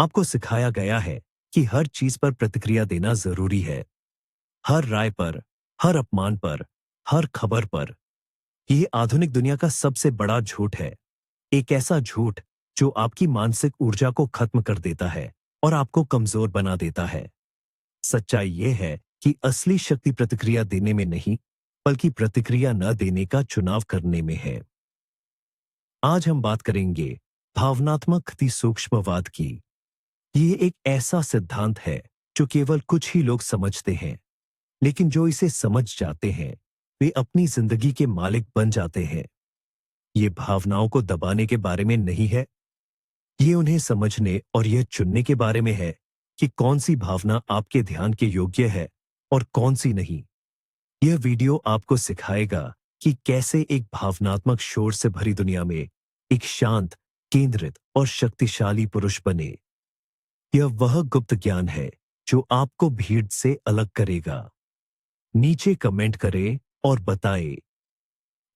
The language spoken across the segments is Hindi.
आपको सिखाया गया है कि हर चीज पर प्रतिक्रिया देना जरूरी है। हर राय पर, हर अपमान पर, हर खबर पर। ये आधुनिक दुनिया का सबसे बड़ा झूठ है। एक ऐसा झूठ जो आपकी मानसिक ऊर्जा को खत्म कर देता है और आपको कमजोर बना देता है। सच्चाई यह है कि असली शक्ति प्रतिक्रिया देने में नहीं, बल्कि प्रतिक्रिया न देने का चुनाव करने में है। आज हम बात करेंगे भावनात्मक सूक्ष्मवाद की। ये एक ऐसा सिद्धांत है जो केवल कुछ ही लोग समझते हैं, लेकिन जो इसे समझ जाते हैं वे अपनी जिंदगी के मालिक बन जाते हैं। ये भावनाओं को दबाने के बारे में नहीं है, ये उन्हें समझने और यह चुनने के बारे में है कि कौन सी भावना आपके ध्यान के योग्य है और कौन सी नहीं। यह वीडियो आपको सिखाएगा कि कैसे एक भावनात्मक शोर से भरी दुनिया में एक शांत, केंद्रित और शक्तिशाली पुरुष बने। यह वह गुप्त ज्ञान है जो आपको भीड़ से अलग करेगा। नीचे कमेंट करें और बताएं,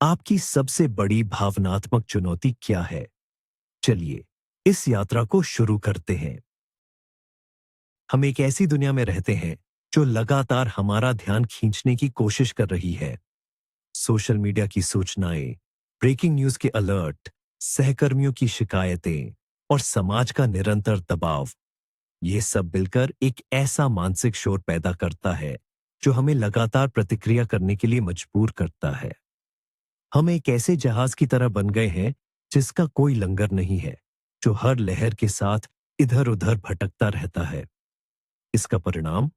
आपकी सबसे बड़ी भावनात्मक चुनौती क्या है। चलिए इस यात्रा को शुरू करते हैं। हम एक ऐसी दुनिया में रहते हैं जो लगातार हमारा ध्यान खींचने की कोशिश कर रही है। सोशल मीडिया की सूचनाएं, ब्रेकिंग न्यूज के अलर्ट, सहकर्मियों की शिकायतें और समाज का निरंतर दबाव, ये सब मिलकर एक ऐसा मानसिक शोर पैदा करता है जो हमें लगातार प्रतिक्रिया करने के लिए मजबूर करता है। हम एक ऐसे जहाज की तरह बन गए हैं जिसका कोई लंगर नहीं है, जो हर लहर के साथ इधर उधर भटकता रहता है। इसका परिणाम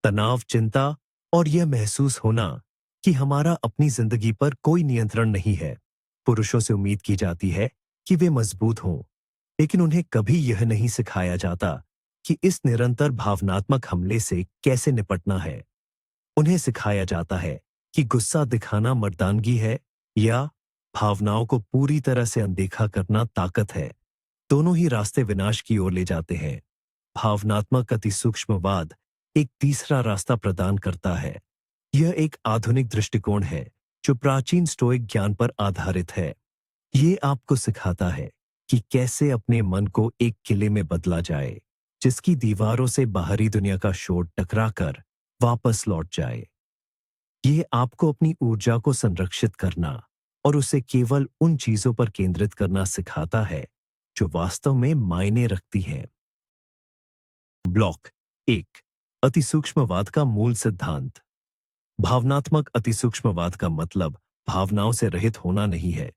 तनाव, चिंता और यह महसूस होना कि हमारा अपनी जिंदगी पर कोई नियंत्रण नहीं है। पुरुषों से उम्मीद की जाती है कि वे मजबूत हों, लेकिन उन्हें कभी यह नहीं सिखाया जाता कि इस निरंतर भावनात्मक हमले से कैसे निपटना है। उन्हें सिखाया जाता है कि गुस्सा दिखाना मर्दानगी है या भावनाओं को पूरी तरह से अनदेखा करना ताकत है। दोनों ही रास्ते विनाश की ओर ले जाते हैं। भावनात्मक अतिसूक्ष्मवाद एक तीसरा रास्ता प्रदान करता है। यह एक आधुनिक दृष्टिकोण है जो प्राचीन स्टोइक ज्ञान पर आधारित है। ये आपको सिखाता है कि कैसे अपने मन को एक किले में बदला जाए, जिसकी दीवारों से बाहरी दुनिया का शोर टकराकर वापस लौट जाए। ये आपको अपनी ऊर्जा को संरक्षित करना और उसे केवल उन चीजों पर केंद्रित करना सिखाता है जो वास्तव में मायने रखती हैं। ब्लॉक 1, अतिसूक्ष्मवाद का मूल सिद्धांत। भावनात्मक अतिसूक्ष्मवाद का मतलब भावनाओं से रहित होना नहीं है।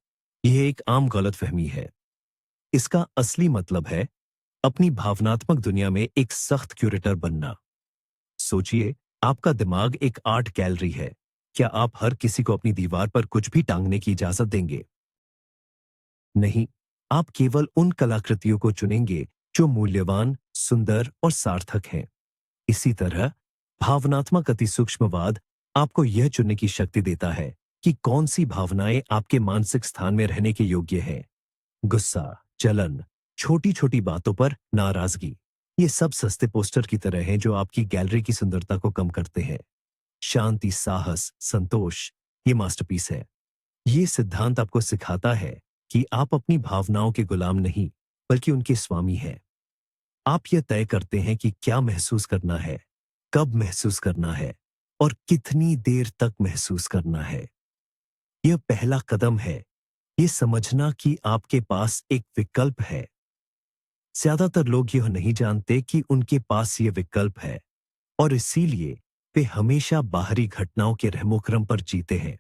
यह एक आम गलतफहमी है। इसका असली मतलब है अपनी भावनात्मक दुनिया में एक सख्त क्यूरेटर बनना। सोचिए, आपका दिमाग एक आर्ट गैलरी है। क्या आप हर किसी को अपनी दीवार पर कुछ भी टांगने की इजाजत देंगे? नहीं, आप केवल उन कलाकृतियों को चुनेंगे जो मूल्यवान, सुंदर और सार्थक हैं। इसी तरह भावनात्मक अतिसूक्ष्मवाद आपको यह चुनने की शक्ति देता है कि कौन सी भावनाएं आपके मानसिक स्थान में रहने के योग्य हैं। गुस्सा, जलन, छोटी छोटी बातों पर नाराजगी, ये सब सस्ते पोस्टर की तरह हैं जो आपकी गैलरी की सुंदरता को कम करते हैं। शांति, साहस, संतोष, ये मास्टरपीस है। ये सिद्धांत आपको सिखाता है कि आप अपनी भावनाओं के गुलाम नहीं, बल्कि उनके स्वामी हैं। आप यह तय करते हैं कि क्या महसूस करना है, कब महसूस करना है और कितनी देर तक महसूस करना है। यह पहला कदम है, ये समझना कि आपके पास एक विकल्प है। ज्यादातर लोग यह नहीं जानते कि उनके पास यह विकल्प है और इसीलिए वे हमेशा बाहरी घटनाओं के रहमोक्रम पर जीते हैं।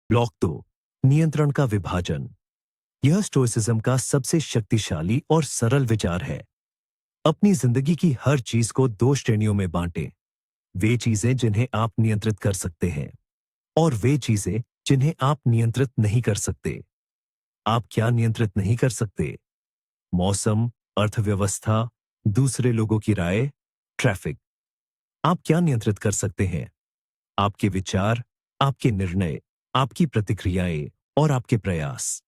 ब्लॉक 2, नियंत्रण का विभाजन। यह स्टोइसिज्म का सबसे शक्तिशाली और सरल विचार है। अपनी जिंदगी की हर चीज को 2 श्रेणियों में बांटें। वे चीजें जिन्हें आप नियंत्रित कर सकते हैं और वे चीजें जिन्हें आप नियंत्रित नहीं कर सकते। आप क्या नियंत्रित नहीं कर सकते? मौसम, अर्थव्यवस्था, दूसरे लोगों की राय, ट्रैफिक। आप क्या नियंत्रित कर सकते हैं? आपके विचार, आपके निर्णय, आपकी प्रतिक्रियाएं और आपके प्रयास।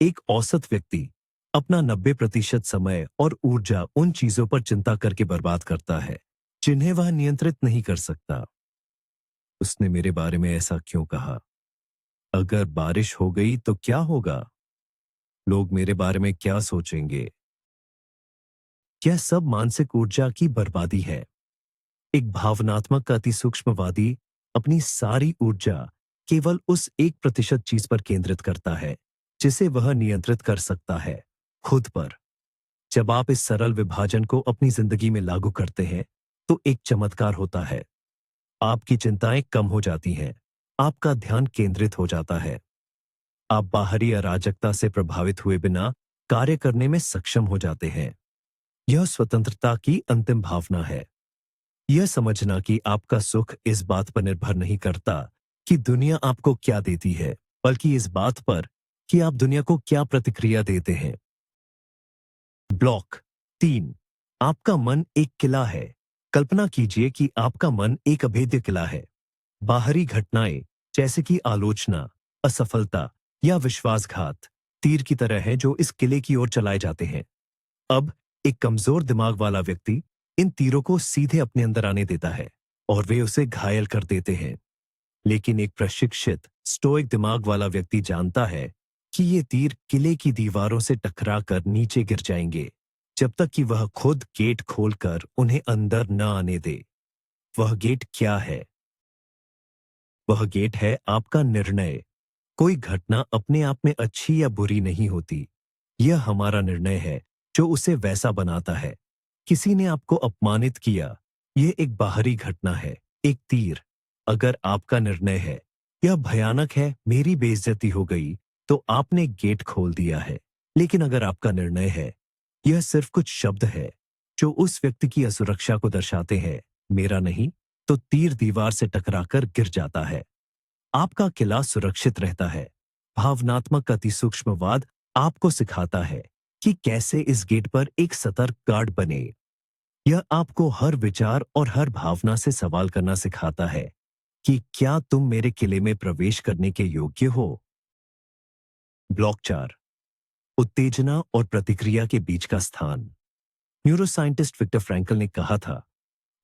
एक औसत व्यक्ति अपना 90% समय और ऊर्जा उन चीजों पर चिंता करके बर्बाद करता है जिन्हें वह नियंत्रित नहीं कर सकता। उसने मेरे बारे में ऐसा क्यों कहा? अगर बारिश हो गई तो क्या होगा? लोग मेरे बारे में क्या सोचेंगे? यह सब मानसिक ऊर्जा की बर्बादी है। एक भावनात्मक अति सूक्ष्मवादी अपनी सारी ऊर्जा केवल उस 1% चीज पर केंद्रित करता है जिसे वह नियंत्रित कर सकता है, खुद पर। जब आप इस सरल विभाजन को अपनी जिंदगी में लागू करते हैं तो एक चमत्कार होता है। आपकी चिंताएं कम हो जाती हैं, आपका ध्यान केंद्रित हो जाता है। आप बाहरी अराजकता से प्रभावित हुए बिना कार्य करने में सक्षम हो जाते हैं। यह स्वतंत्रता की अंतिम भावना है। यह समझना कि आपका सुख इस बात पर निर्भर नहीं करता कि दुनिया आपको क्या देती है, बल्कि इस बात पर कि आप दुनिया को क्या प्रतिक्रिया देते हैं। ब्लॉक 3। आपका मन एक किला है। कल्पना कीजिए कि आपका मन एक अभेद्य किला है। बाहरी घटनाएं जैसे कि आलोचना, असफलता या विश्वासघात तीर की तरह है जो इस किले की ओर चलाए जाते हैं। अब एक कमजोर दिमाग वाला व्यक्ति इन तीरों को सीधे अपने अंदर आने देता है और वे उसे घायल कर देते हैं। लेकिन एक प्रशिक्षित स्टोइक दिमाग वाला व्यक्ति जानता है कि ये तीर किले की दीवारों से टकरा कर नीचे गिर जाएंगे जब तक कि वह खुद गेट खोलकर उन्हें अंदर न आने दे। वह गेट क्या है? वह गेट है आपका निर्णय। कोई घटना अपने आप में अच्छी या बुरी नहीं होती। यह हमारा निर्णय है जो उसे वैसा बनाता है। किसी ने आपको अपमानित किया, यह एक बाहरी घटना है, एक तीर। अगर आपका निर्णय है, यह भयानक है, मेरी बेइज्जती हो गई, तो आपने गेट खोल दिया है। लेकिन अगर आपका निर्णय है, यह सिर्फ कुछ शब्द है जो उस व्यक्ति की असुरक्षा को दर्शाते हैं, मेरा नहीं, तो तीर दीवार से टकराकर गिर जाता है। आपका किला सुरक्षित रहता है। भावनात्मक अति सूक्ष्मवाद आपको सिखाता है कि कैसे इस गेट पर एक सतर्क गार्ड बने। यह आपको हर विचार और हर भावना से सवाल करना सिखाता है कि क्या तुम मेरे किले में प्रवेश करने के योग्य हो। ब्लॉक 4। उत्तेजना और प्रतिक्रिया के बीच का स्थान। न्यूरोसाइंटिस्ट विक्टर फ्रैंकल ने कहा था,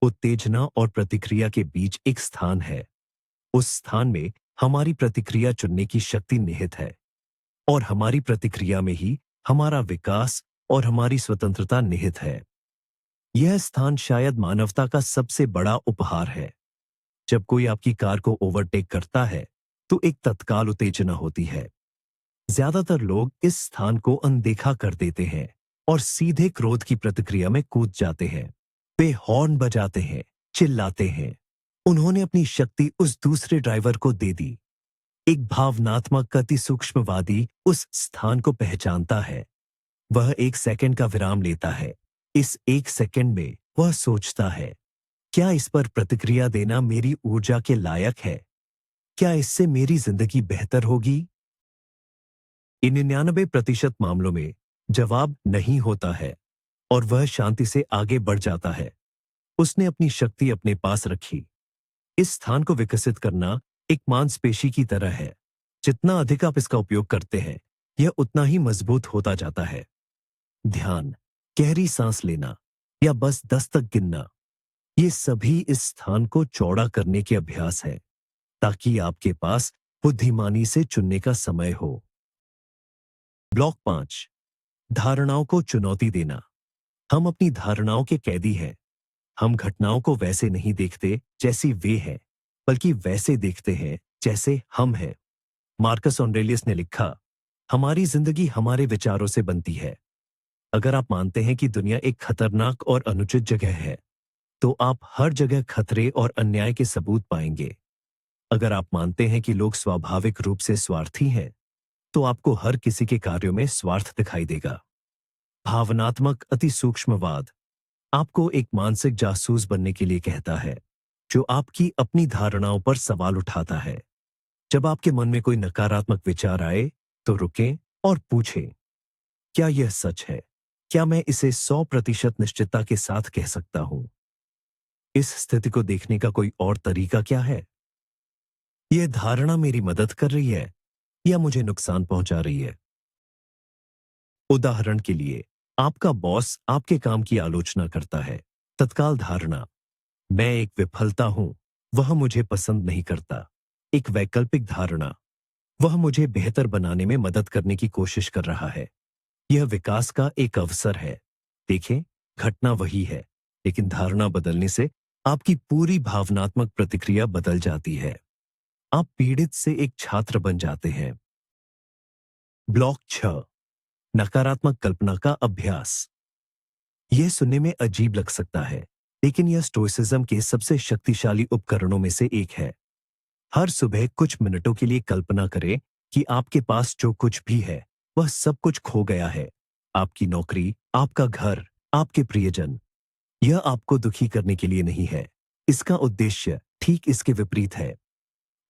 उत्तेजना और प्रतिक्रिया के बीच एक स्थान है। उस स्थान में हमारी प्रतिक्रिया चुनने की शक्ति निहित है और हमारी प्रतिक्रिया में ही हमारा विकास और हमारी स्वतंत्रता निहित है। यह स्थान शायद मानवता का सबसे बड़ा उपहार है। जब कोई आपकी कार को ओवरटेक करता है तो एक तत्काल उत्तेजना होती है। ज्यादातर लोग इस स्थान को अनदेखा कर देते हैं और सीधे क्रोध की प्रतिक्रिया में कूद जाते हैं। वे हॉर्न बजाते हैं, चिल्लाते हैं। उन्होंने अपनी शक्ति उस दूसरे ड्राइवर को दे दी। एक भावनात्मक अति सूक्ष्मवादी उस स्थान को पहचानता है। वह 1 सेकंड का विराम लेता है। इस 1 सेकंड में वह सोचता है, क्या इस पर प्रतिक्रिया देना मेरी ऊर्जा के लायक है? क्या इससे मेरी जिंदगी बेहतर होगी? इन 99% मामलों में जवाब नहीं होता है और वह शांति से आगे बढ़ जाता है। उसने अपनी शक्ति अपने पास रखी। इस स्थान को विकसित करना एक मांसपेशी की तरह है। जितना अधिक आप इसका उपयोग करते हैं, यह उतना ही मजबूत होता जाता है। ध्यान, गहरी सांस लेना या बस 10 तक गिनना, ये सभी इस स्थान को चौड़ा करने के अभ्यास है ताकि आपके पास बुद्धिमानी से चुनने का समय हो। ब्लॉक 5। धारणाओं को चुनौती देना। हम अपनी धारणाओं के कैदी हैं। हम घटनाओं को वैसे नहीं देखते जैसी वे हैं, बल्कि वैसे देखते हैं जैसे हम हैं। मार्कस ऑरेलियस ने लिखा, हमारी जिंदगी हमारे विचारों से बनती है। अगर आप मानते हैं कि दुनिया एक खतरनाक और अनुचित जगह है, तो आप हर जगह खतरे और अन्याय के सबूत पाएंगे। अगर आप मानते हैं कि लोग स्वाभाविक रूप से स्वार्थी हैं, तो आपको हर किसी के कार्यों में स्वार्थ दिखाई देगा। भावनात्मक अति सूक्ष्मवाद आपको एक मानसिक जासूस बनने के लिए कहता है, जो आपकी अपनी धारणाओं पर सवाल उठाता है। जब आपके मन में कोई नकारात्मक विचार आए, तो रुकें और पूछें, क्या यह सच है? क्या मैं इसे 100% निश्चितता के साथ कह सकता हूं? इस स्थिति को देखने का कोई और तरीका क्या है? यह धारणा मेरी मदद कर रही है या मुझे नुकसान पहुंचा रही है? उदाहरण के लिए, आपका बॉस आपके काम की आलोचना करता है। तत्काल धारणा, मैं एक विफलता हूं, वह मुझे पसंद नहीं करता। एक वैकल्पिक धारणा, वह मुझे बेहतर बनाने में मदद करने की कोशिश कर रहा है। यह विकास का एक अवसर है। देखें, घटना वही है, लेकिन धारणा बदलने से आपकी पूरी भावनात्मक प्रतिक्रिया बदल जाती है। आप पीड़ित से एक छात्र बन जाते हैं। ब्लॉक 6, नकारात्मक कल्पना का अभ्यास। यह सुनने में अजीब लग सकता है, लेकिन यह स्टोइसिज्म के सबसे शक्तिशाली उपकरणों में से एक है। हर सुबह कुछ मिनटों के लिए कल्पना करें कि आपके पास जो कुछ भी है वह सब कुछ खो गया है। आपकी नौकरी, आपका घर, आपके प्रियजन। यह आपको दुखी करने के लिए नहीं है। इसका उद्देश्य ठीक इसके विपरीत है।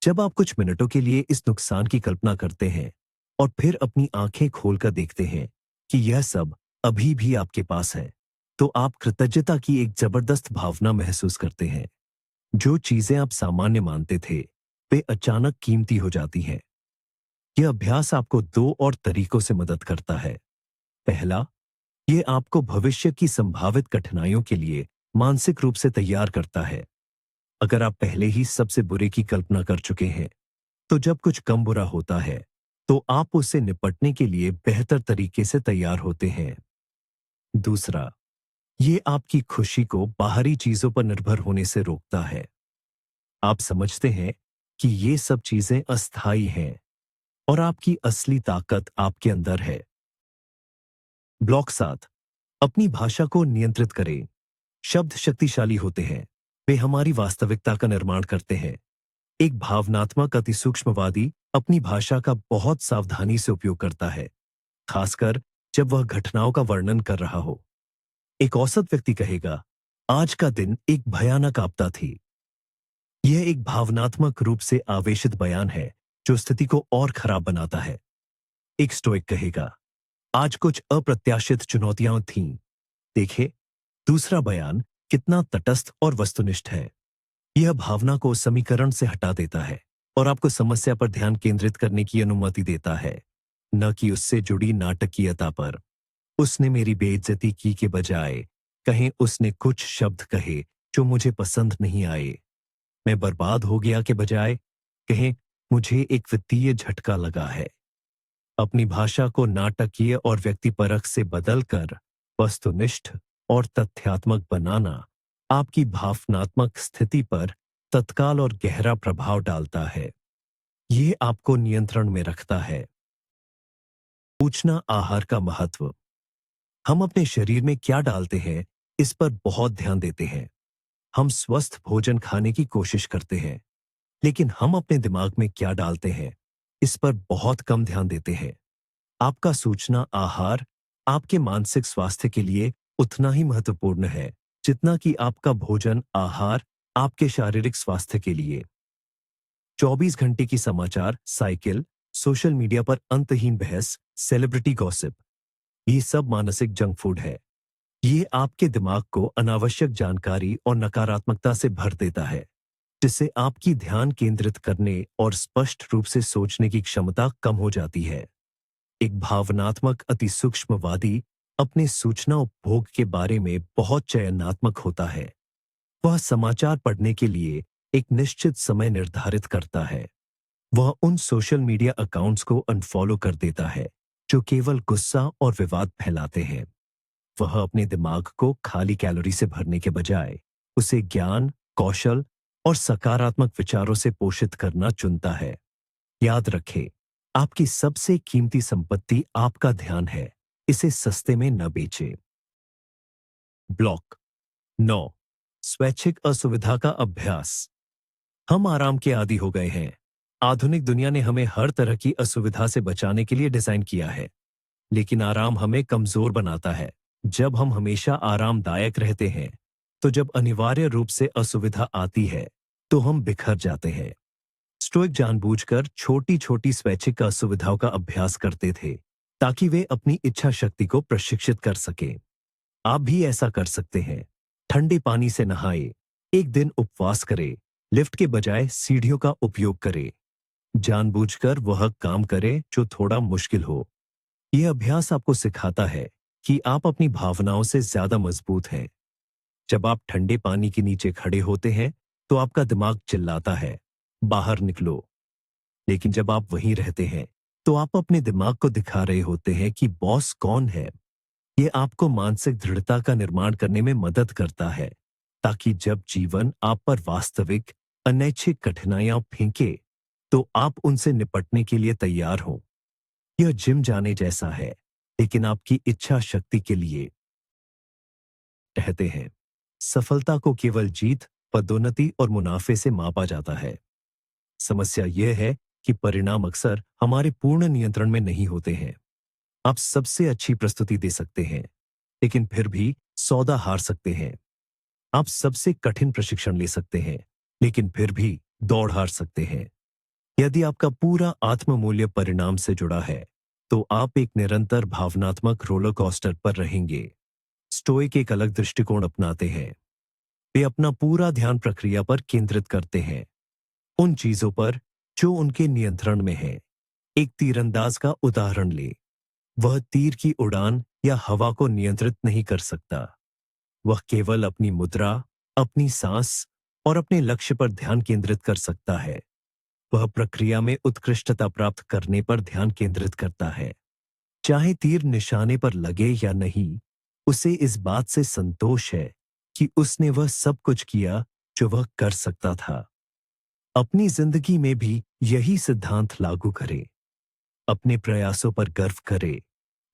जब आप कुछ मिनटों के लिए इस नुकसान की कल्पना करते हैं और फिर अपनी आंखें खोलकर देखते हैं कि यह सब अभी भी आपके पास है, तो आप कृतज्ञता की एक जबरदस्त भावना महसूस करते हैं। जो चीजें आप सामान्य मानते थे, वे अचानक कीमती हो जाती हैं। यह अभ्यास आपको दो और तरीकों से मदद करता है। पहला, यह आपको भविष्य की संभावित कठिनाइयों के लिए मानसिक रूप से तैयार करता है। अगर आप पहले ही सबसे बुरे की कल्पना कर चुके हैं, तो जब कुछ कम बुरा होता है, तो आप उससे निपटने के लिए बेहतर तरीके से तैयार होते हैं। दूसरा, ये आपकी खुशी को बाहरी चीजों पर निर्भर होने से रोकता है। आप समझते हैं कि ये सब चीजें अस्थायी हैं और आपकी असली ताकत आपके अंदर है। ब्लॉक 7, अपनी भाषा को नियंत्रित करें। शब्द शक्तिशाली होते हैं। वे हमारी वास्तविकता का निर्माण करते हैं। एक भावनात्मक अतिसूक्ष्मवादी अपनी भाषा का बहुत सावधानी से उपयोग करता है, खासकर जब वह घटनाओं का वर्णन कर रहा हो। एक औसत व्यक्ति कहेगा, आज का दिन एक भयानक आपदा थी। यह एक भावनात्मक रूप से आवेशित बयान है जो स्थिति को और खराब बनाता है। एक स्टोइक कहेगा, आज कुछ अप्रत्याशित चुनौतियां थीं। देखे, दूसरा बयान कितना तटस्थ और वस्तुनिष्ठ है। यह भावना को समीकरण से हटा देता है और आपको समस्या पर ध्यान केंद्रित करने की अनुमति देता है, न कि उससे जुड़ी नाटकीयता पर। उसने मेरी बेइज्जती की के बजाय कहें उसने कुछ शब्द कहे जो मुझे पसंद नहीं आए। मैं बर्बाद हो गया के बजाय कहें मुझे एक वित्तीय झटका लगा है। अपनी भाषा को नाटकीय और व्यक्तिपरक से बदलकर वस्तुनिष्ठ और तथ्यात्मक बनाना आपकी भावनात्मक स्थिति पर तत्काल और गहरा प्रभाव डालता है। ये आपको नियंत्रण में रखता है। पूछना आहार का महत्व। हम अपने शरीर में क्या डालते हैं, इस पर बहुत ध्यान देते हैं। हम स्वस्थ भोजन खाने की कोशिश करते हैं, लेकिन हम अपने दिमाग में क्या डालते हैं, इस पर बहुत कम ध्यान देते हैं। आपका सूचना आहार आपके मानसिक स्वास्थ्य के लिए उतना ही महत्वपूर्ण है जितना कि आपका भोजन आहार आपके शारीरिक स्वास्थ्य के लिए। 24 घंटे की समाचार साइकिल, सोशल मीडिया पर अंतहीन बहस, सेलिब्रिटी गॉसिप, ये सब मानसिक जंक फूड है। ये आपके दिमाग को अनावश्यक जानकारी और नकारात्मकता से भर देता है, जिससे आपकी ध्यान केंद्रित करने और स्पष्ट रूप से सोचने की क्षमता कम हो जाती है। एक भावनात्मक अतिसूक्ष्मवादी अपने सूचना उपभोग के बारे में बहुत चयनात्मक होता है। वह समाचार पढ़ने के लिए एक निश्चित समय निर्धारित करता है। वह उन सोशल मीडिया अकाउंट्स को अनफॉलो कर देता है जो केवल गुस्सा और विवाद फैलाते हैं। वह अपने दिमाग को खाली कैलोरी से भरने के बजाय उसे ज्ञान, कौशल और सकारात्मक विचारों से पोषित करना चुनता है। याद रखें, आपकी सबसे कीमती संपत्ति आपका ध्यान है। इसे सस्ते में न बेचें। ब्लॉक 9, स्वैच्छिक असुविधा का अभ्यास। हम आराम के आदी हो गए हैं। आधुनिक दुनिया ने हमें हर तरह की असुविधा से बचाने के लिए डिजाइन किया है, लेकिन आराम हमें कमजोर बनाता है। जब हम हमेशा आरामदायक रहते हैं, तो जब अनिवार्य रूप से असुविधा आती है, तो हम बिखर जाते हैं। स्टोइक जानबूझकर छोटी छोटी स्वैच्छिक असुविधाओं का अभ्यास करते थे ताकि वे अपनी इच्छा शक्ति को प्रशिक्षित कर सकें। आप भी ऐसा कर सकते हैं। ठंडे पानी से नहाए, एक दिन उपवास करें, लिफ्ट के बजाय सीढ़ियों का उपयोग करें। जानबूझकर वह काम करें जो थोड़ा मुश्किल हो। यह अभ्यास आपको सिखाता है कि आप अपनी भावनाओं से ज्यादा मजबूत हैं। जब आप ठंडे पानी के नीचे खड़े होते हैं, तो आपका दिमाग चिल्लाता है, बाहर निकलो। लेकिन जब आप वहीं रहते हैं, तो आप अपने दिमाग को दिखा रहे होते हैं कि बॉस कौन है। ये आपको मानसिक दृढ़ता का निर्माण करने में मदद करता है, ताकि जब जीवन आप पर वास्तविक अनैच्छिक कठिनाइयां फेंके तो आप उनसे निपटने के लिए तैयार हो। यह जिम जाने जैसा है, लेकिन आपकी इच्छा शक्ति के लिए। कहते हैं, सफलता को केवल जीत, पदोन्नति और मुनाफे से मापा जाता है। समस्या यह है कि परिणाम अक्सर हमारे पूर्ण नियंत्रण में नहीं होते हैं। आप सबसे अच्छी प्रस्तुति दे सकते हैं, लेकिन फिर भी सौदा हार सकते हैं। आप सबसे कठिन प्रशिक्षण ले सकते हैं, लेकिन फिर भी दौड़ हार सकते हैं। यदि आपका पूरा आत्म-मूल्य परिणाम से जुड़ा है, तो आप एक निरंतर भावनात्मक रोलर कोस्टर पर रहेंगे। स्टोइक एक अलग दृष्टिकोण अपनाते हैं। वे अपना पूरा ध्यान प्रक्रिया पर केंद्रित करते हैं, उन चीजों पर जो उनके नियंत्रण में है। एक तीरंदाज का उदाहरण ले। वह तीर की उड़ान या हवा को नियंत्रित नहीं कर सकता। वह केवल अपनी मुद्रा, अपनी सांस और अपने लक्ष्य पर ध्यान केंद्रित कर सकता है। वह प्रक्रिया में उत्कृष्टता प्राप्त करने पर ध्यान केंद्रित करता है। चाहे तीर निशाने पर लगे या नहीं, उसे इस बात से संतोष है कि उसने वह सब कुछ किया जो वह कर सकता था। अपनी जिंदगी में भी यही सिद्धांत लागू करें। अपने प्रयासों पर गर्व करें,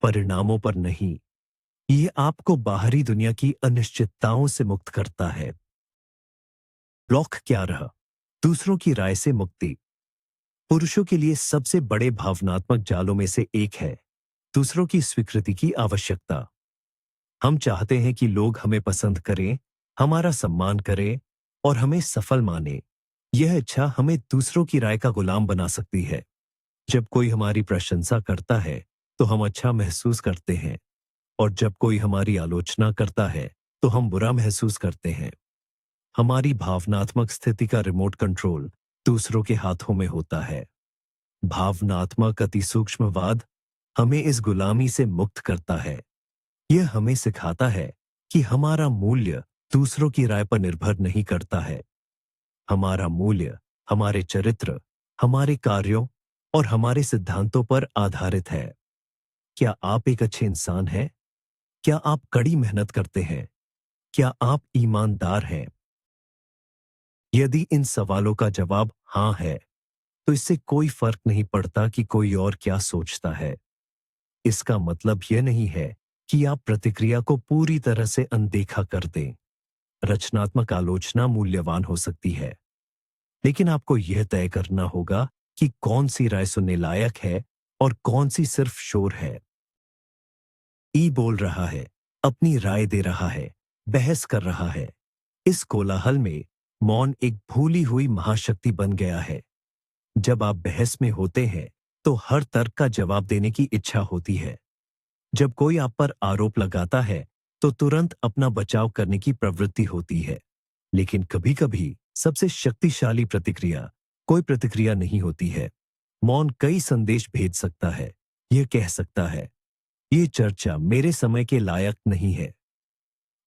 परिणामों पर नहीं। ये आपको बाहरी दुनिया की अनिश्चितताओं से मुक्त करता है। ब्लॉक क्या रहा? दूसरों की राय से मुक्ति। पुरुषों के लिए सबसे बड़े भावनात्मक जालों में से एक है दूसरों की स्वीकृति की आवश्यकता। हम चाहते हैं कि लोग हमें पसंद करें, हमारा सम्मान करें और हमें सफल माने। यह इच्छा हमें दूसरों की राय का गुलाम बना सकती है। जब कोई हमारी प्रशंसा करता है तो हम अच्छा महसूस करते हैं, और जब कोई हमारी आलोचना करता है तो हम बुरा महसूस करते हैं। हमारी भावनात्मक स्थिति का रिमोट कंट्रोल दूसरों के हाथों में होता है। भावनात्मक अतिसूक्ष्मवाद हमें इस गुलामी से मुक्त करता है। यह हमें सिखाता है कि हमारा मूल्य दूसरों की राय पर निर्भर नहीं करता है। हमारा मूल्य हमारे चरित्र, हमारे कार्यों और हमारे सिद्धांतों पर आधारित है। क्या आप एक अच्छे इंसान हैं? क्या आप कड़ी मेहनत करते हैं? क्या आप ईमानदार हैं? यदि इन सवालों का जवाब हाँ है, तो इससे कोई फर्क नहीं पड़ता कि कोई और क्या सोचता है। इसका मतलब यह नहीं है कि आप प्रतिक्रिया को पूरी तरह से अनदेखा कर दें। रचनात्मक आलोचना मूल्यवान हो सकती है, लेकिन आपको यह तय करना होगा कि कौन सी राय सुनने लायक है और कौन सी सिर्फ शोर है। ई बोल रहा है, अपनी राय दे रहा है, बहस कर रहा है। इस कोलाहल में मौन एक भूली हुई महाशक्ति बन गया है। जब आप बहस में होते हैं तो हर तर्क का जवाब देने की इच्छा होती है। जब कोई आप पर आरोप लगाता है तो तुरंत अपना बचाव करने की प्रवृत्ति होती है। लेकिन कभी-कभी सबसे शक्तिशाली प्रतिक्रिया कोई प्रतिक्रिया नहीं होती है। मौन कई संदेश भेज सकता है। यह कह सकता है, ये चर्चा मेरे समय के लायक नहीं है।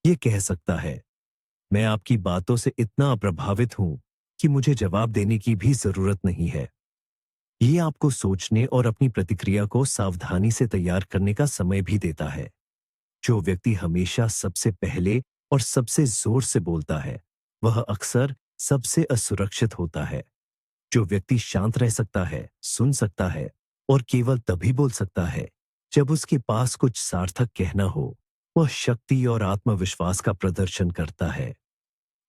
यह कह सकता है, मैं आपकी बातों से इतना अप्रभावित हूं कि मुझे जवाब देने की भी जरूरत नहीं है। ये आपको सोचने और अपनी प्रतिक्रिया को सावधानी से तैयार करने का समय भी देता है। जो व्यक्ति हमेशा सबसे पहले और सबसे जोर से बोलता है, वह अक्सर सबसे असुरक्षित होता है। जो व्यक्ति शांत रह सकता है, सुन सकता है और केवल तभी बोल सकता है जब उसके पास कुछ सार्थक कहना हो, वह शक्ति और आत्मविश्वास का प्रदर्शन करता है।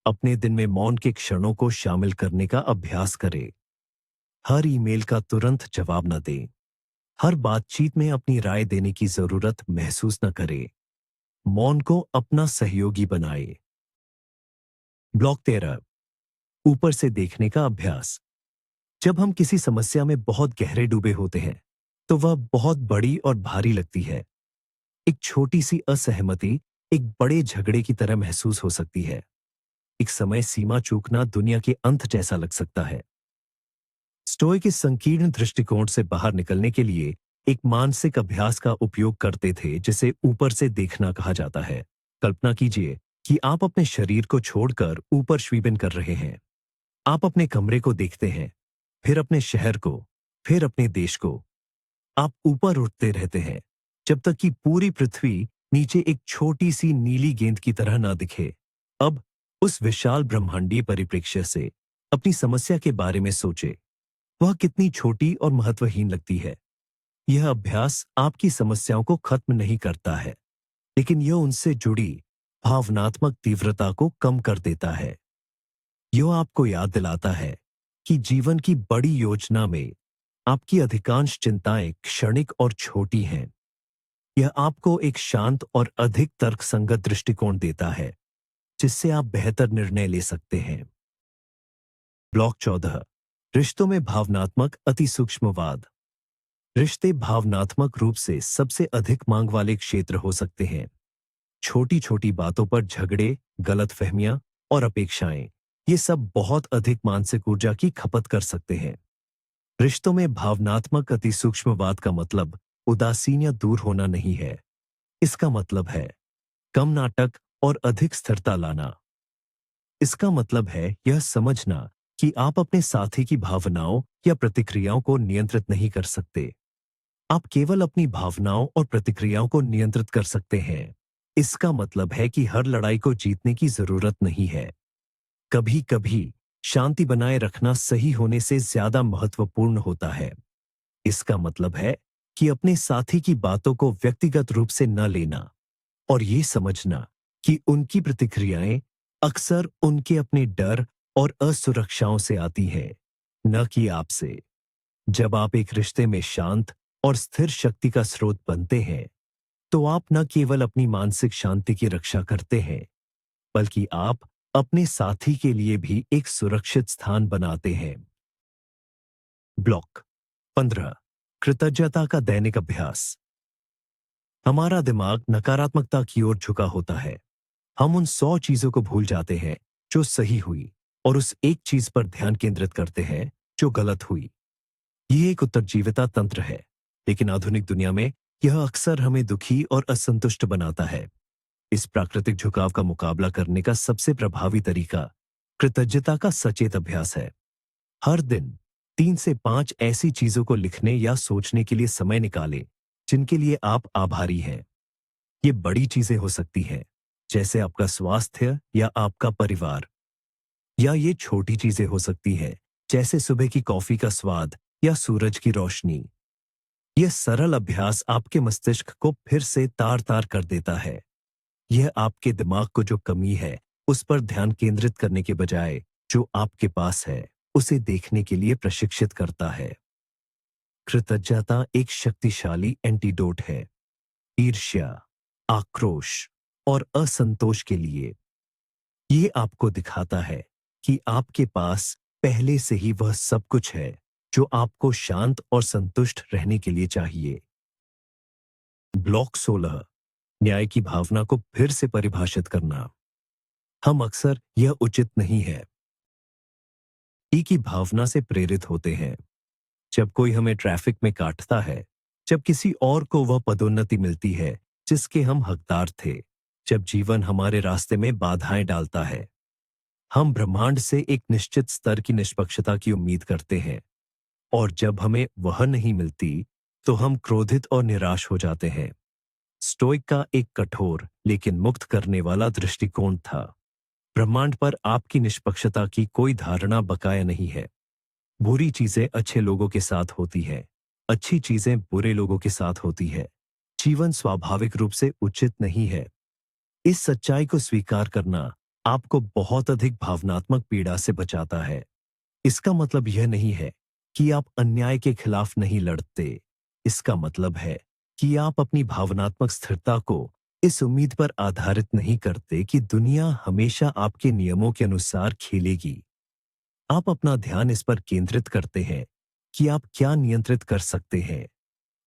अपने दिन में मौन के क्षणों को शामिल करने का अभ्यास करें। हर ईमेल का तुरंत जवाब न दें। हर बातचीत में अपनी राय देने की जरूरत महसूस न करें। मौन को अपना सहयोगी बनाए। ब्लॉक 13, ऊपर से देखने का अभ्यास। जब हम किसी समस्या में बहुत गहरे डूबे होते हैं तो वह बहुत बड़ी और भारी लगती है। एक छोटी सी असहमति एक बड़े झगड़े की तरह महसूस हो सकती है। एक समय सीमा चूकना दुनिया के अंत जैसा लग सकता है। स्टोइक इस संकीर्ण दृष्टिकोण से बाहर निकलने के लिए एक मानसिक अभ्यास का उपयोग करते थे जिसे ऊपर से देखना कहा जाता है। कल्पना कीजिए कि आप अपने शरीर को छोड़कर ऊपर श्वीबन कर रहे हैं। आप अपने कमरे को देखते हैं, फिर अपने शहर को, फिर अपने देश को। आप ऊपर उठते रहते हैं जब तक कि पूरी पृथ्वी नीचे एक छोटी सी नीली गेंद की तरह ना दिखे। अब उस विशाल ब्रह्मांडीय परिप्रेक्ष्य से अपनी समस्या के बारे में सोचे। वह कितनी छोटी और महत्वहीन लगती है। यह अभ्यास आपकी समस्याओं को खत्म नहीं करता है, लेकिन यह उनसे जुड़ी भावनात्मक तीव्रता को कम कर देता है। यह आपको याद दिलाता है कि जीवन की बड़ी योजना में आपकी अधिकांश चिंताएं क्षणिक और छोटी हैं। यह आपको एक शांत और अधिक तर्कसंगत दृष्टिकोण देता है, जिससे आप बेहतर निर्णय ले सकते हैं। ब्लॉक 14, रिश्तों में भावनात्मक अति सूक्ष्मवाद। रिश्ते भावनात्मक रूप से सबसे अधिक मांग वाले क्षेत्र हो सकते हैं। छोटी छोटी बातों पर झगड़े, गलतफहमियां और अपेक्षाएं, ये सब बहुत अधिक मानसिक ऊर्जा की खपत कर सकते हैं। रिश्तों में भावनात्मक अति सूक्ष्मवाद का मतलब उदासीन या दूर होना नहीं है। इसका मतलब है कम नाटक और अधिक स्थिरता लाना। इसका मतलब है यह समझना कि आप अपने साथी की भावनाओं या प्रतिक्रियाओं को नियंत्रित नहीं कर सकते। आप केवल अपनी भावनाओं और प्रतिक्रियाओं को नियंत्रित कर सकते हैं। इसका मतलब है कि हर लड़ाई को जीतने की जरूरत नहीं है। कभी कभी शांति बनाए रखना सही होने से ज्यादा महत्वपूर्ण होता है। इसका मतलब है कि अपने साथी की बातों को व्यक्तिगत रूप से न लेना और ये समझना कि उनकी प्रतिक्रियाएं अक्सर उनके अपने डर और असुरक्षाओं से आती हैं, न कि आपसे। जब आप एक रिश्ते में शांत और स्थिर शक्ति का स्रोत बनते हैं, तो आप न केवल अपनी मानसिक शांति की रक्षा करते हैं, बल्कि आप अपने साथी के लिए भी एक सुरक्षित स्थान बनाते हैं। ब्लॉक 15, कृतज्ञता का दैनिक अभ्यास। हमारा दिमाग नकारात्मकता की ओर झुका होता है। हम उन 100 चीजों को भूल जाते हैं जो सही हुई और उस एक चीज पर ध्यान केंद्रित करते हैं जो गलत हुई। यह एक उत्तरजीविता तंत्र है, लेकिन आधुनिक दुनिया में यह अक्सर हमें दुखी और असंतुष्ट बनाता है। इस प्राकृतिक झुकाव का मुकाबला करने का सबसे प्रभावी तरीका कृतज्ञता का सचेत अभ्यास है। हर दिन 3 से 5 ऐसी चीजों को लिखने या सोचने के लिए समय निकालें जिनके लिए आप आभारी हैं। ये बड़ी चीजें हो सकती हैं, जैसे आपका स्वास्थ्य या आपका परिवार, या ये छोटी चीजें हो सकती हैं, जैसे सुबह की कॉफी का स्वाद या सूरज की रोशनी। यह सरल अभ्यास आपके मस्तिष्क को फिर से तार तार कर देता है। यह आपके दिमाग को जो कमी है उस पर ध्यान केंद्रित करने के बजाय जो आपके पास है उसे देखने के लिए प्रशिक्षित करता है। कृतज्ञता एक शक्तिशाली एंटीडोट है ईर्ष्या, आक्रोश और असंतोष के लिए। ये आपको दिखाता है कि आपके पास पहले से ही वह सब कुछ है जो आपको शांत और संतुष्ट रहने के लिए चाहिए। ब्लॉक 16, न्याय की भावना को फिर से परिभाषित करना। हम अक्सर यह उचित नहीं है की भावना से प्रेरित होते हैं। जब कोई हमें ट्रैफिक में काटता है, जब किसी और को वह पदोन्नति मिलती है जिसके हम हकदार थे, जब जीवन हमारे रास्ते में बाधाएं डालता है, हम ब्रह्मांड से एक निश्चित स्तर की निष्पक्षता की उम्मीद करते हैं, और जब हमें वह नहीं मिलती तो हम क्रोधित और निराश हो जाते हैं। स्टोइक का एक कठोर लेकिन मुक्त करने वाला दृष्टिकोण था। ब्रह्मांड पर आपकी निष्पक्षता की कोई धारणा बकाया नहीं है। बुरी चीजें अच्छे लोगों के साथ होती है, अच्छी चीजें बुरे लोगों के साथ होती है। जीवन स्वाभाविक रूप से उचित नहीं है। इस सच्चाई को स्वीकार करना आपको बहुत अधिक भावनात्मक पीड़ा से बचाता है। इसका मतलब यह नहीं है कि आप अन्याय के खिलाफ नहीं लड़ते। इसका मतलब है कि आप अपनी भावनात्मक स्थिरता को इस उम्मीद पर आधारित नहीं करते कि दुनिया हमेशा आपके नियमों के अनुसार खेलेगी। आप अपना ध्यान इस पर केंद्रित करते हैं कि आप क्या नियंत्रित कर सकते हैं।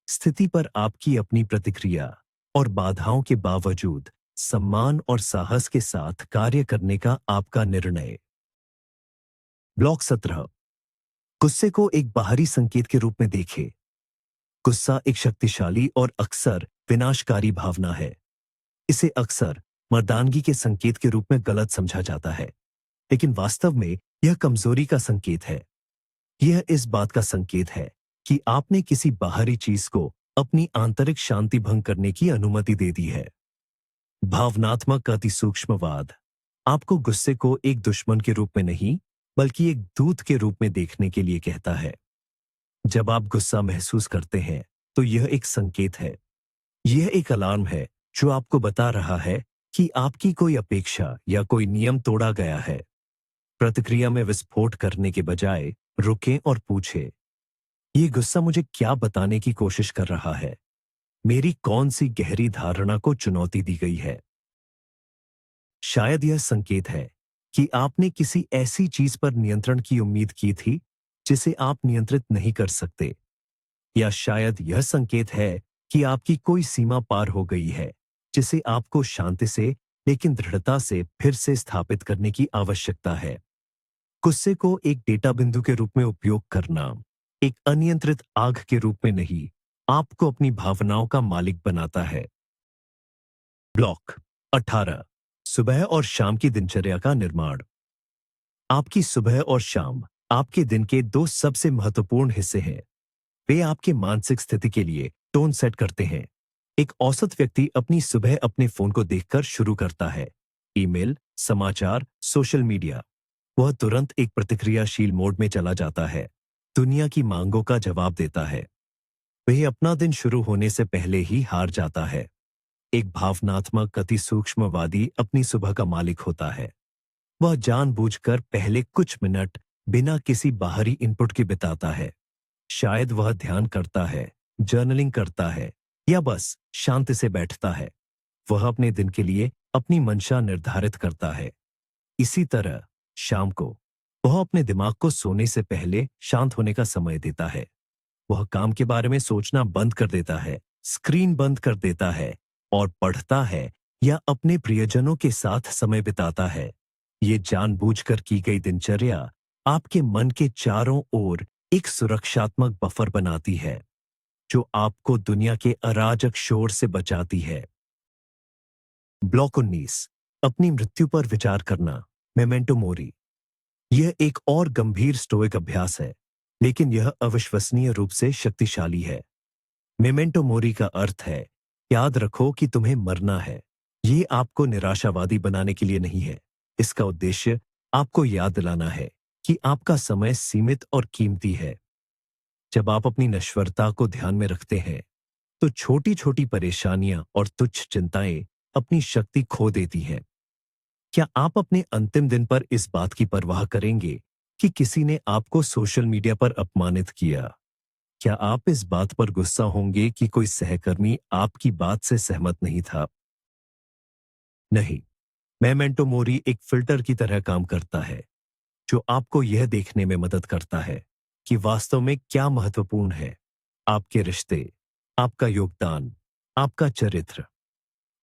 स्थिति पर आपकी अपनी प्रतिक्रिया और बाधाओं के बावजूद सम्मान और साहस के साथ कार्य करने का आपका निर्णय। ब्लॉक 17, गुस्से को एक बाहरी संकेत के रूप में देखें। गुस्सा एक शक्तिशाली और अक्सर विनाशकारी भावना है। इसे अक्सर मर्दानगी के संकेत के रूप में गलत समझा जाता है, लेकिन वास्तव में यह कमजोरी का संकेत है। यह इस बात का संकेत है कि आपने किसी बाहरी चीज को अपनी आंतरिक शांति भंग करने की अनुमति दे दी है। भावनात्मक अतिसूक्ष्मवाद आपको गुस्से को एक दुश्मन के रूप में नहीं, बल्कि एक दूत के रूप में देखने के लिए कहता है। जब आप गुस्सा महसूस करते हैं, तो यह एक संकेत है। यह एक अलार्म है जो आपको बता रहा है कि आपकी कोई अपेक्षा या कोई नियम तोड़ा गया है। प्रतिक्रिया में विस्फोट करने के बजाय रुकें और पूछें, ये गुस्सा मुझे क्या बताने की कोशिश कर रहा है? मेरी कौन सी गहरी धारणा को चुनौती दी गई है? शायद यह संकेत है कि आपने किसी ऐसी चीज पर नियंत्रण की उम्मीद की थी जिसे आप नियंत्रित नहीं कर सकते, या शायद यह संकेत है कि आपकी कोई सीमा पार हो गई है जिसे आपको शांति से लेकिन दृढ़ता से फिर से स्थापित करने की आवश्यकता है। गुस्से को एक डेटा बिंदु के रूप में उपयोग करना, एक अनियंत्रित आग के रूप में नहीं, आपको अपनी भावनाओं का मालिक बनाता है। ब्लॉक 18, सुबह और शाम की दिनचर्या का निर्माण। आपकी सुबह और शाम आपके दिन के दो सबसे महत्वपूर्ण हिस्से हैं। वे आपके मानसिक स्थिति के लिए टोन सेट करते हैं। एक औसत व्यक्ति अपनी सुबह अपने फोन को देखकर शुरू करता है। ईमेल, समाचार, सोशल मीडिया। वह तुरंत एक प्रतिक्रियाशील मोड में चला जाता है, दुनिया की मांगों का जवाब देता है। वह अपना दिन शुरू होने से पहले ही हार जाता है। एक भावनात्मक अति सूक्ष्मवादी अपनी सुबह का मालिक होता है। वह जानबूझकर पहले कुछ मिनट बिना किसी बाहरी इनपुट के बिताता है। शायद वह ध्यान करता है, जर्नलिंग करता है, या बस शांति से बैठता है। वह अपने दिन के लिए अपनी मंशा निर्धारित करता है। इसी तरह शाम को वह अपने दिमाग को सोने से पहले शांत होने का समय देता है। वह काम के बारे में सोचना बंद कर देता है, स्क्रीन बंद कर देता है और पढ़ता है या अपने प्रियजनों के साथ समय बिताता है। ये जानबूझकर की गई दिनचर्या आपके मन के चारों ओर एक सुरक्षात्मक बफर बनाती है, जो आपको दुनिया के अराजक शोर से बचाती है। ब्लॉक 19, अपनी मृत्यु पर विचार करना, मेमेंटो मोरी। यह एक और गंभीर स्टोइक अभ्यास है, लेकिन यह अविश्वसनीय रूप से शक्तिशाली है। मेमेंटो मोरी का अर्थ है, याद रखो कि तुम्हें मरना है। ये आपको निराशावादी बनाने के लिए नहीं है। इसका उद्देश्य आपको याद दिलाना है कि आपका समय सीमित और कीमती है। जब आप अपनी नश्वरता को ध्यान में रखते हैं, तो छोटी छोटी परेशानियां और तुच्छ चिंताएं अपनी शक्ति खो देती हैं। क्या आप अपने अंतिम दिन पर इस बात की परवाह करेंगे कि किसी ने आपको सोशल मीडिया पर अपमानित किया? क्या आप इस बात पर गुस्सा होंगे कि कोई सहकर्मी आपकी बात से सहमत नहीं था? नहीं, मेमेंटो मोरी एक फिल्टर की तरह काम करता है, जो आपको यह देखने में मदद करता है कि वास्तव में क्या महत्वपूर्ण है। आपके रिश्ते, आपका योगदान, आपका चरित्र।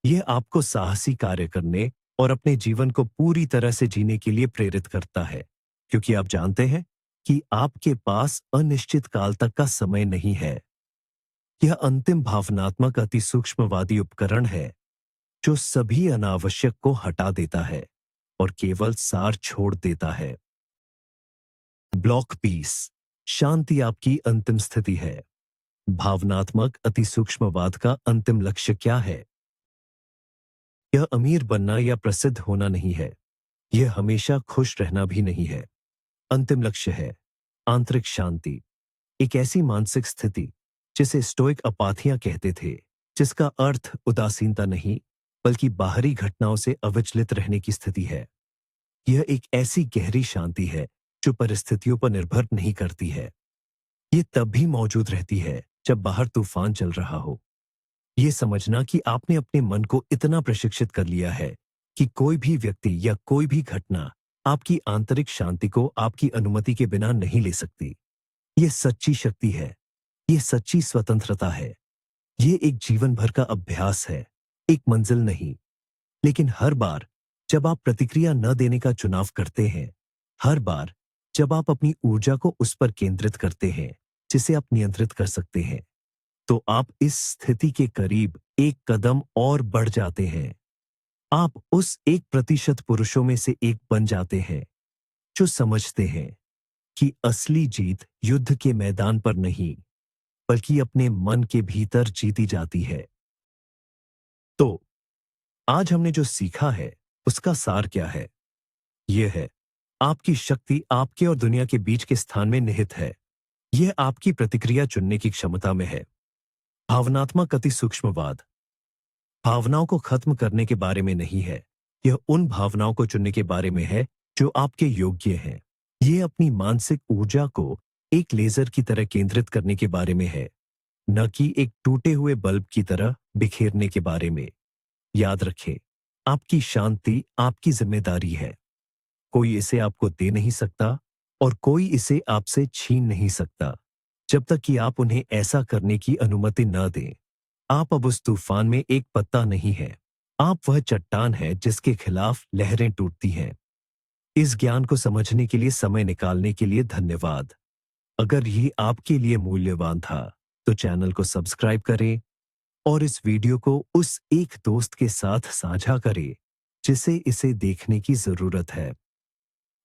यह आपको साहसी कार्य करने और अपने जीवन को पूरी तरह से जीने के लिए प्रेरित करता है, क्योंकि आप जानते हैं कि आपके पास अनिश्चित काल तक का समय नहीं है। यह अंतिम भावनात्मक अति सूक्ष्मवादी उपकरण है जो सभी अनावश्यक को हटा देता है और केवल सार छोड़ देता है। ब्लॉक 20, शांति आपकी अंतिम स्थिति है। भावनात्मक अति सूक्ष्मवाद का अंतिम लक्ष्य क्या है? यह अमीर बनना या प्रसिद्ध होना नहीं है। यह हमेशा खुश रहना भी नहीं है। अंतिम लक्ष्य है आंतरिक शांति, एक ऐसी मानसिक स्थिति जिसे स्टोइक अपाथियां कहते थे, जिसका अर्थ उदासीनता नहीं, बल्कि बाहरी घटनाओं से अविचलित रहने की स्थिति है। यह एक ऐसी गहरी शांति है जो परिस्थितियों पर निर्भर नहीं करती है। ये तब भी मौजूद रहती है जब बाहर तूफान चल रहा हो। ये समझना कि आपने अपने मन को इतना प्रशिक्षित कर लिया है कि कोई भी व्यक्ति या कोई भी घटना आपकी आंतरिक शांति को आपकी अनुमति के बिना नहीं ले सकती। ये सच्ची शक्ति है। ये सच्ची स्वतंत्रता है। ये एक जीवन भर का अभ्यास है, एक मंजिल नहीं। लेकिन हर बार जब आप प्रतिक्रिया न देने का चुनाव करते हैं, हर बार जब आप अपनी ऊर्जा को उस पर केंद्रित करते हैं जिसे आप नियंत्रित कर सकते हैं, तो आप इस स्थिति के करीब एक कदम और बढ़ जाते हैं। आप उस 1% पुरुषों में से एक बन जाते हैं जो समझते हैं कि असली जीत युद्ध के मैदान पर नहीं, बल्कि अपने मन के भीतर जीती जाती है। तो आज हमने जो सीखा है उसका सार क्या है? यह है, आपकी शक्ति आपके और दुनिया के बीच के स्थान में निहित है। यह आपकी प्रतिक्रिया चुनने की क्षमता में है। भावनात्मक अति सूक्ष्मवाद भावनाओं को खत्म करने के बारे में नहीं है। यह उन भावनाओं को चुनने के बारे में है जो आपके योग्य हैं। यह अपनी मानसिक ऊर्जा को एक लेजर की तरह केंद्रित करने के बारे में है, न कि एक टूटे हुए बल्ब की तरह बिखेरने के बारे में। याद रखें, आपकी शांति आपकी जिम्मेदारी है। कोई इसे आपको दे नहीं सकता और कोई इसे आपसे छीन नहीं सकता, जब तक कि आप उन्हें ऐसा करने की अनुमति न दें। आप अब उस तूफान में एक पत्ता नहीं है। आप वह चट्टान है जिसके खिलाफ लहरें टूटती हैं। इस ज्ञान को समझने के लिए समय निकालने के लिए धन्यवाद। अगर ये आपके लिए मूल्यवान था, तो चैनल को सब्सक्राइब करें और इस वीडियो को उस एक दोस्त के साथ साझा करें जिसे इसे देखने की जरूरत है।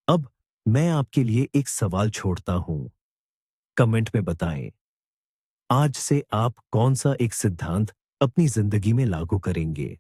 अब मैं आपके लिए एक सवाल छोड़ता हूं। कमेंट में बताएं, आज से आप कौन सा एक सिद्धांत अपनी जिंदगी में लागू करेंगे?